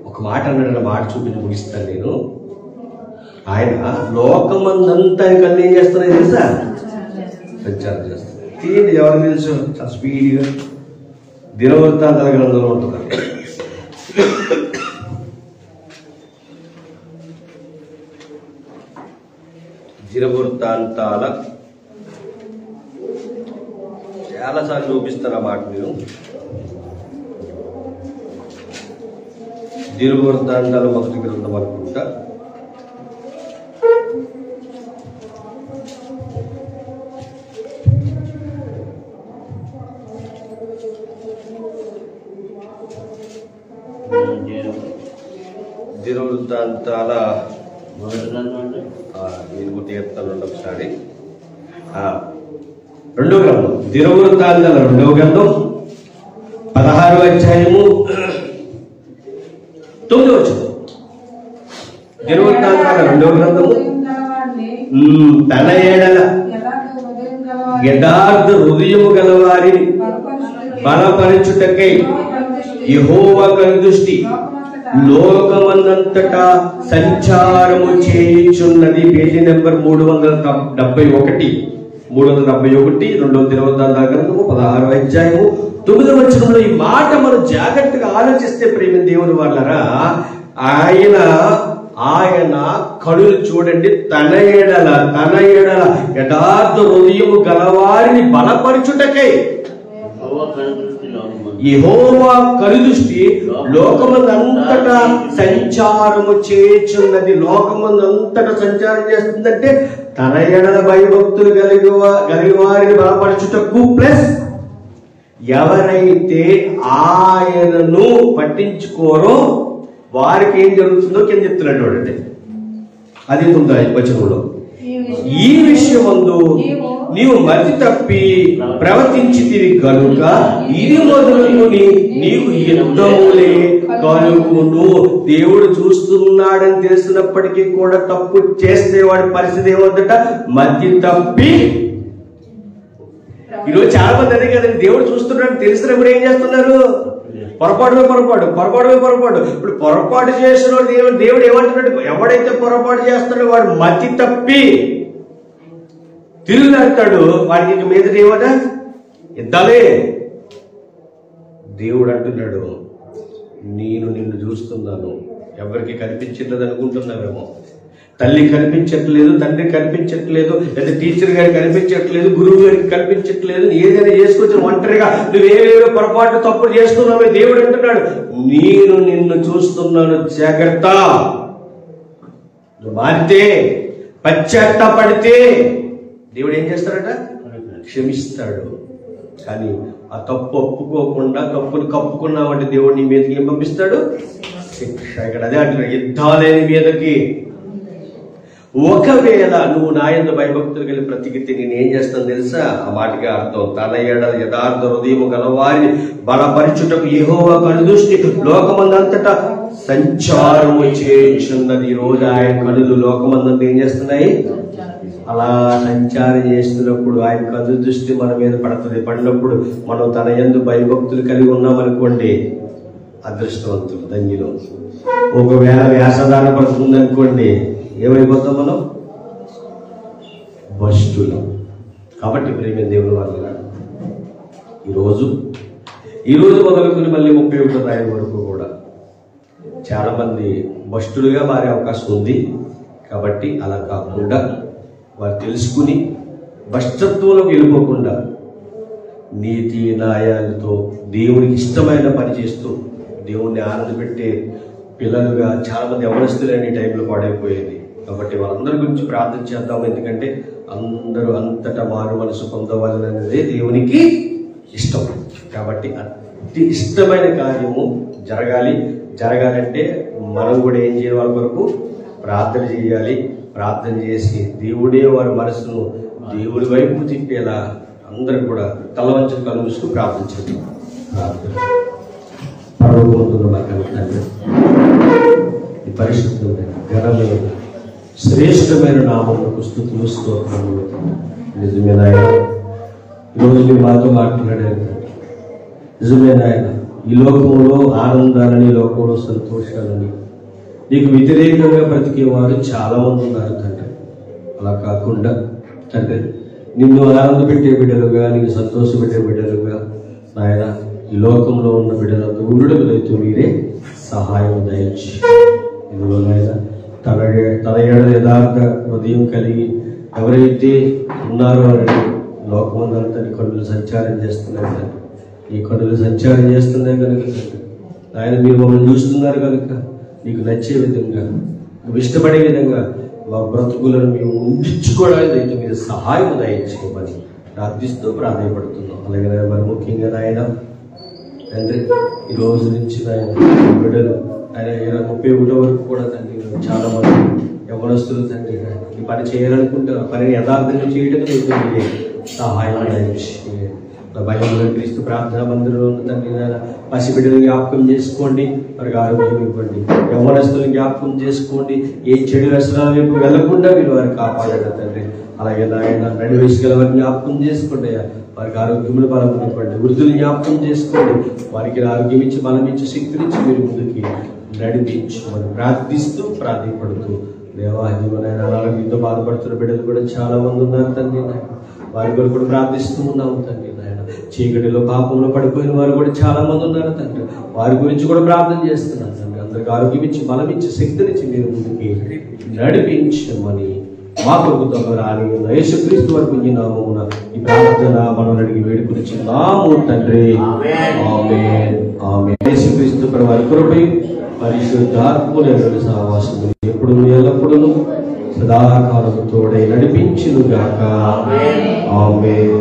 ఒక మాట అన్నాడు, మాట చూపించి ముగిస్తాను నేను. ఆయన లోకమందంతా కళ్ళు ఏం చేస్తున్నాయి తెలుసా? సంచారం చేస్తారు. తీయండి, ఎవరికి తెలుసు? చాలా స్పీడ్గా దినవృత్తాంతాల గ్రంథంలో ఉంటుంది. దినవృత్తాంతాల చాలాసార్లు చూపిస్తాను ఆ మాట నేను. దినవృత్తాంతాల మొదటి గ్రంథం అనుకుంటా. దినవృత్తాంతాల నేను తీర్థాలు ఒకసారి రెండో గ్రంథం, దినవృత్తాంతాల రెండవ గ్రంథం 16వ అధ్యాయము 9వ వచనం. దినవృత్తాంతాల రెండవ గ్రంథము, తన ఏడల యథార్థ హృదయము గలవారిని బలపరచుటకై యెహోవా కనుదృష్టి లోకమందంతటా సంచారము చేయుచున్నది. పేజీ నెంబర్ 371, 2వ దినవృత్తాంతాల గ్రంథము 16వ అధ్యాయము 9వ వచనంలో ఈ మాట మనం జాగ్రత్తగా ఆలోచిస్తే ప్రేమ దేవుని వాళ్ళరా, ఆయన కనులు చూడండి, తన ఎడల యథార్థ హృదయము గలవారిని బలపరచుటకై. యెహోవా కనుదృష్టి లోకమందంతటా సంచారము చేయుచున్నది. లోకమందంతటా సంచారం చేస్తుందంటే తన ఎడల భయభక్తులు కలిగి వారిని బలపరచుటకు, ప్లస్ ఎవరైతే ఆయనను పట్టించుకోరో వారికి ఏం జరుగుతుందో కింద చెప్తున్నాడు చూడండి. అది ఉందా వచనంలో, ఈ విషయమందు నీవు మతి తప్పి ప్రవర్తించితివి కనుక ఇది మొదలుకొని నీకు యుద్ధములే కలుగును. దేవుడు చూస్తున్నాడని తెలిసినప్పటికీ కూడా తప్పు చేస్తే వాడి పరిస్థితి ఏమవుతుందట, మతి తప్పి. ఈరోజు చాలా మంది అదే కదండి, దేవుడు చూస్తున్నాడు తెలిసినప్పుడు ఏం చేస్తున్నారు, పొరపాటు. ఇప్పుడు పొరపాటు చేసిన దేవుడు ఏమంటున్నాడు, ఎవడైతే పొరపాటు చేస్తాడో వాడు మతి తప్పి తిరుగులాడతాడు, వాడికి ఇంక మీద ఏమట యుద్ధాలే. దేవుడు అంటున్నాడు, నేను నిన్ను చూస్తున్నాను. ఎవరికి కనిపించట్లేదు అనుకుంటున్నావేమో, తల్లి కనిపించట్లేదు, తండ్రి కనిపించట్లేదు, లేదా టీచర్ గారికి కనిపించట్లేదు, గురువు గారికి కనిపించట్లేదు, ఏదైనా చేసుకొచ్చిన ఒంటరిగా నువ్వేవేవో పొరపాటు తప్పులు చేస్తున్నావే, దేవుడు అంటున్నాడు నేను నిన్ను చూస్తున్నాను, జాగ్రత్త. నువ్వు మారితే, పశ్చాత్తాపడితే దేవుడు ఏం చేస్తాడట, క్షమిస్తాడు. కానీ ఆ తప్పు ఒప్పుకోకుండా తప్పును కప్పుకున్నావంటే దేవుడు నీ మీదకి ఏం పంపిస్తాడు, శిక్ష. ఇక్కడ అదే అంటున్నాడు, యుద్ధాలేని మీదకి. ఒకవేళ నువ్వు నా యందు భయభక్తులు కలిగి బ్రతికితే నేను ఏం చేస్తాను తెలుసా, ఆ మాటకి అర్థం, తన ఎడల యథార్థ హృదయము గలవారిని బలపరచుటకు యెహోవా కనుదృష్టి లోకమందంతటా సంచారము చేయుచున్నది. ఈ రోజు ఆయన కనులు లోకమందంతా ఏం చేస్తున్నాయి, అలా సంచారం చేస్తున్నప్పుడు ఆయన కనుదృష్టి మన మీద పడుతుంది. పడినప్పుడు మనం తన యందు భయభక్తులు కలిగి ఉన్నామనుకోండి, అదృష్టవంతులు, ధన్యులు. ఒకవేళ వ్యాసదాన పడుతుందనుకోండి, ఏమైపోతాం మనం, భ్రష్టులం. కాబట్టి ప్రేమ దేవుని వల్ల ఈరోజు మొదలుకొని మళ్ళీ 31వ తారీఖు వరకు కూడా చాలా మంది భ్రష్టులుగా మారే అవకాశం ఉంది. కాబట్టి అలా కాకుండా వారు తెలుసుకుని భ్రష్టత్వంలోకి వెళ్ళిపోకుండా నీతి న్యాయాలతో దేవునికి ఇష్టమైన పని చేస్తూ దేవుణ్ణి ఆనందపెట్టే పిల్లలుగా చాలా మంది యవనస్తులైన టైంలో పాడైపోయేది. కాబట్టి వాళ్ళందరి గురించి ప్రార్థన చేద్దాం. ఎందుకంటే అందరూ అంతటా మారు మనసు పొందవాలనేది దేవునికి ఇష్టం. కాబట్టి అతి ఇష్టమైన కార్యము జరగాలంటే మనం కూడా ఏం చేయాలి, వాళ్ళ వరకు ప్రార్థన చేయాలి. ప్రార్థన చేసి దేవుడే వారి మనసును దేవుడి వైపు తిప్పేలా అందరూ కూడా తల వంచి కళ్ళు మూసుకు ప్రార్థన చేద్దాం. ఈ పరిశుద్ధమైన ఘనమైన శ్రేష్టమైన నామములకు స్తుతులు స్తోత్రములు. నిజమే నాయన, ఈరోజు మీరు మాతో మాట్లాడారు. నిజమే నాయన, ఈ లోకంలో ఆనందాలని, లోకంలో సంతోషాలని నీకు వ్యతిరేకంగా బ్రతికేవారు చాలా మంది ఉన్నారు తండ్రి. అలా కాకుండా తండ్రి నిన్ను ఆనందపెట్టే బిడ్డలుగా, నీకు సంతోషపెట్టే బిడ్డలుగా నాయన ఈ లోకంలో ఉన్న బిడ్డలంతా ఉండడములైతే మీరే సహాయం దయచి. ఇందులో నాయన తన ఏడ యథార్థ హృదయం కలిగి ఎవరైతే ఉన్నారో అని లోకమందంతా నీ కన్నులు సంచారం చేస్తున్నాయి. ఈ కన్నులు సంచారం చేస్తున్నాయి కనుక ఆయన మీరు మమ్మల్ని చూస్తున్నారు కనుక నీకు నచ్చే విధంగా, నువ్వు ఇష్టపడే విధంగా మా బ్రతుకులను మేము ఉంచుకోవడానికి అయితే మీరు సహాయం దయచేయమని ప్రార్థిస్తూ ప్రాధాన్యపడుతున్నాం. అలాగే మరి ముఖ్యంగా నాయన తండ్రి ఈ రోజు నుంచి నాయన బిడ్డలు ఆయన 31 వరకు కూడా తండ్రి చాలా మంది యవనస్తులు తండ్రి ఈ పని చేయాలనుకుంటే ఆ పనిని యథార్థంగా చేయడం అయితే మీరే సహాయం దయచేయండి. భయంలో క్రీస్తు ప్రార్థనా మందిరంలో ఉన్న తండ్రి పసిబిడ్డలు జ్ఞాపకం చేసుకోండి, వారికి ఆరోగ్యం ఇవ్వండి. యవ్వనస్తులను జ్ఞాపకం చేసుకోండి, ఏ చెడు వ్యసనాల వైపు వెళ్లకుండా మీరు వారికి కాపాడండి తండ్రి. అలాగే నాయన నడి వయసు గల వారిని జ్ఞాపకం చేసుకోండి, వారికి ఆరోగ్యములు బలం ఇవ్వండి. వృద్ధులు జ్ఞాపకం చేసుకోండి, వారికి ఆరోగ్యం ఇచ్చి బలం ఇచ్చి శక్తినిచ్చి మీరు ముందుకి నడిపించమని ప్రార్థిస్తూ ప్రాధాన్యపడుతూ దేవా అనారోగ్యంతో బాధపడుతున్న బిడ్డలు కూడా చాలా మంది ఉన్నారు తండ్రి. వారి కొరకు కూడా ప్రార్థిస్తూ ఉన్నాము తండ్రి. నాయన చీకటిలో పాపంలో పడిపోయిన వారు కూడా చాలా మంది ఉన్నారు తండ్రి. వారి గురించి కూడా ప్రార్థన చేస్తున్నాను తండ్రి. అందరికి ఆరోగ్యం ఇచ్చి బలం ఇచ్చి శక్తినిచ్చి మీరు ముందుకి నడిపించమని మా కొరకు రాని ఉన్న యేసుక్రీస్తు వారి పుణ్య నామమున ఈ ప్రార్థన మనం అడిగి వేడుకొనిచున్నాము తండ్రి. ఆమేన్ ఆమేన్. యేసుక్రీస్తు ప్రభు వారి కృపయు పరిశుద్ధాత్ముల సహవాసము ఎప్పుడు ఎల్లప్పుడూ సదాకాలము తోడై నడిపించును గాక. ఆమేన్.